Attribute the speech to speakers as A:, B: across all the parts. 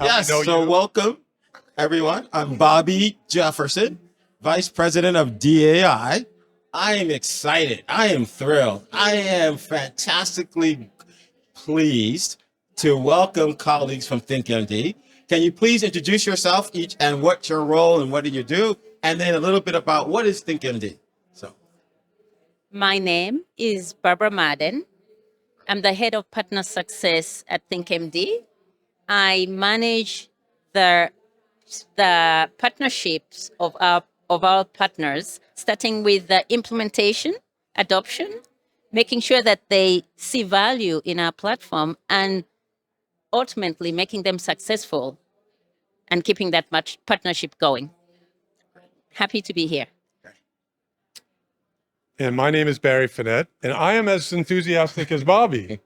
A: Yes, so welcome everyone. I'm Bobby Jefferson, Vice President of DAI. I am excited. I am thrilled. I am fantastically pleased to welcome colleagues from ThinkMD. Can you please introduce yourself each and what's your role and what do you do? And then a little bit about what is ThinkMD. So,
B: My name is Barbra Maden. I'm the head of partner success at ThinkMD. I manage the partnerships of our partners, starting with the implementation, adoption, making sure that they see value in our platform, and ultimately making them successful and keeping that much partnership going. Happy to be here.
C: And my name is Barry Finette, and I am as enthusiastic as Bobby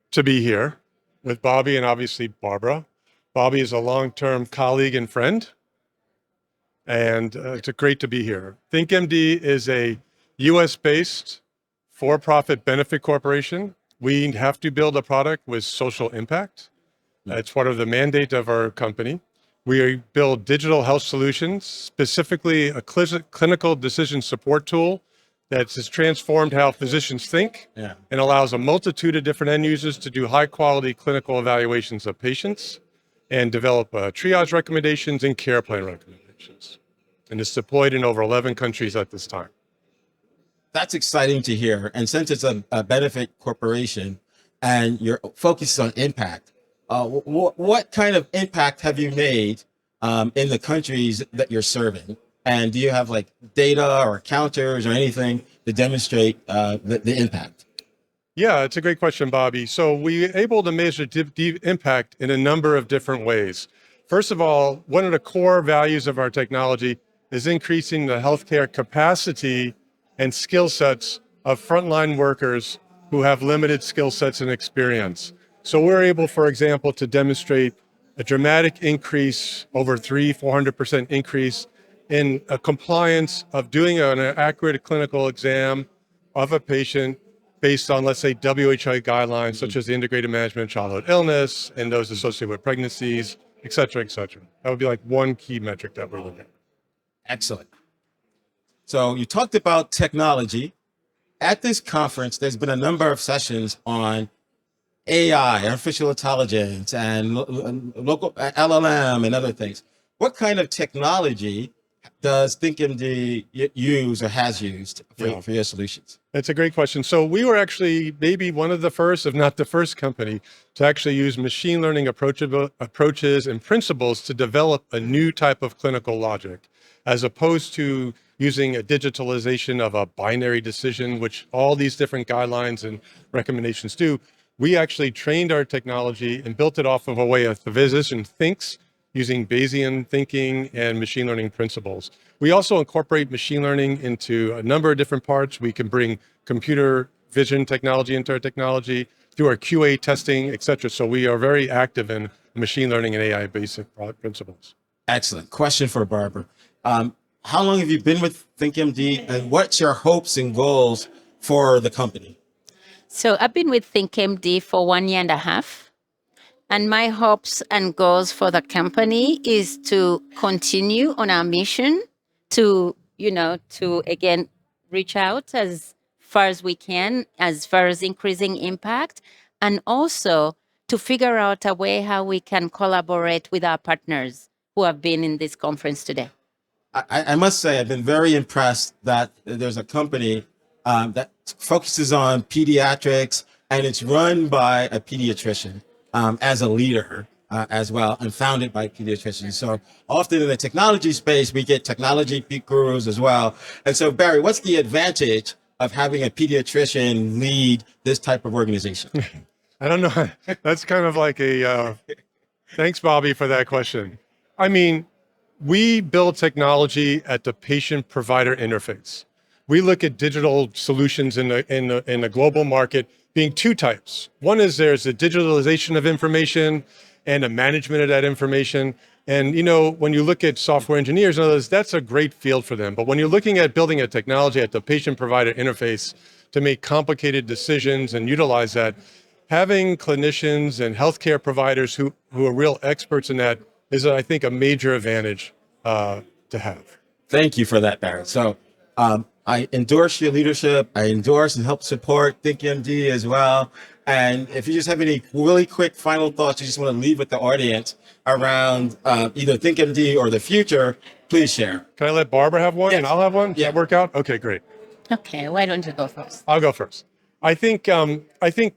C: to be here with Bobby and obviously Barbra. Bobby is a long-term colleague and friend, and it's great to be here. ThinkMD is a US-based for-profit benefit corporation. We have to build a product with social impact. It's part of the mandate of our company. We build digital health solutions, specifically a clinical decision support tool that has transformed how physicians think and allows a multitude of different end users to do high quality clinical evaluations of patients and develop triage recommendations and care plan recommendations. And it's deployed in over 11 countries at this time.
A: that's exciting to hear. And since it's a benefit corporation and your focus is on impact, what kind of impact have you made in the countries that you're serving? And do you have like data or counters or anything to demonstrate the impact?
C: Yeah, it's a great question, Bobby. So we're able to measure deep impact in a number of different ways. First of all, one of the core values of our technology is increasing the healthcare capacity and skill sets of frontline workers who have limited skill sets and experience. So we're able, for example, to demonstrate a dramatic increase, over 400% increase in a compliance of doing an accurate clinical exam of a patient based on, let's say, WHO guidelines, such as the integrated management of childhood illness and those associated with pregnancies, et cetera, et cetera. That would be like one key metric that we're looking at.
A: Excellent. So you talked about technology. At this conference, there's been a number of sessions on AI, artificial intelligence, and local LLM and other things. What kind of technology does ThinkMD use or has used for your solutions?
C: That's a great question. So we were actually maybe one of the first, if not the first company, to actually use machine learning approaches and principles to develop a new type of clinical logic, as opposed to using a digitalization of a binary decision, which all these different guidelines and recommendations do. We actually trained our technology and built it off of a way a physician thinks using Bayesian thinking and machine learning principles. We also incorporate machine learning into a number of different parts. We can bring computer vision technology into our technology through our QA testing, et cetera. So we are very active in machine learning and AI basic principles.
A: Excellent. Question for Barbra. How long have you been with ThinkMD and what's your hopes and goals for the company?
B: So I've been with ThinkMD for 1.5 years. And my hopes and goals for the company is to continue on our mission to again, reach out as far as we can, as far as increasing impact, and also to figure out a way how we can collaborate with our partners who have been in this conference today.
A: I must say, I've been very impressed that there's a company that focuses on pediatrics and it's run by a pediatrician as a leader as well, and founded by pediatricians. So often in the technology space, we get technology gurus as well. And so Barry, what's the advantage of having a pediatrician lead this type of organization?
C: I don't know. That's kind of like thanks, Bobby, for that question. I mean, we build technology at the patient-provider interface. We look at digital solutions in the global market being two types. One is there's a digitalization of information and a management of that information. And when you look at software engineers and others, that's a great field for them. But when you're looking at building a technology at the patient-provider interface to make complicated decisions and utilize that, having clinicians and healthcare providers who are real experts in that is, I think, a major advantage to have.
A: Thank you for that, Barry. So I endorse your leadership. I endorse and help support ThinkMD as well. And if you just have any really quick final thoughts you just want to leave with the audience around either ThinkMD or the future, please share.
C: Can I let Barbara have one
A: Yes.
C: and I'll have one? Does
A: Yeah.
C: that work out? Okay, great.
B: Okay, why don't you go first?
C: I'll go first. I think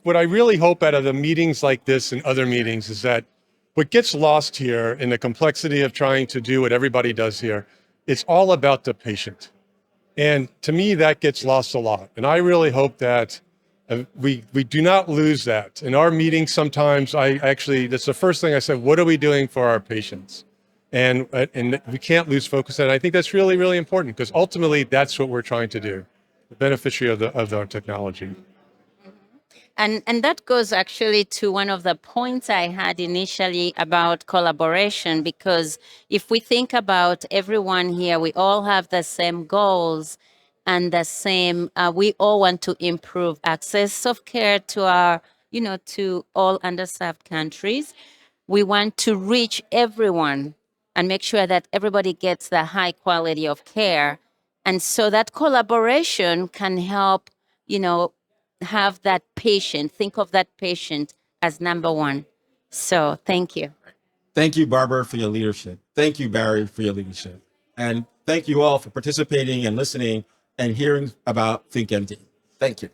C: what I really hope out of the meetings like this and other meetings is that what gets lost here in the complexity of trying to do what everybody does here, it's all about the patient. And to me, that gets lost a lot. And I really hope that we do not lose that. In our meetings, sometimes that's the first thing I said, what are we doing for our patients? And we can't lose focus on it. I think that's really, really important because ultimately that's what we're trying to do, the beneficiary of our technology.
B: And that goes actually to one of the points I had initially about collaboration, because if we think about everyone here, we all have the same goals and the same, we all want to improve access of care to our, to all underserved countries. We want to reach everyone and make sure that everybody gets the high quality of care. And so that collaboration can help, have that patient, think of that patient as number one. So thank you.
A: Thank you, Barbara, for your leadership. Thank you, Barry, for your leadership. And thank you all for participating and listening and hearing about ThinkMD. Thank you.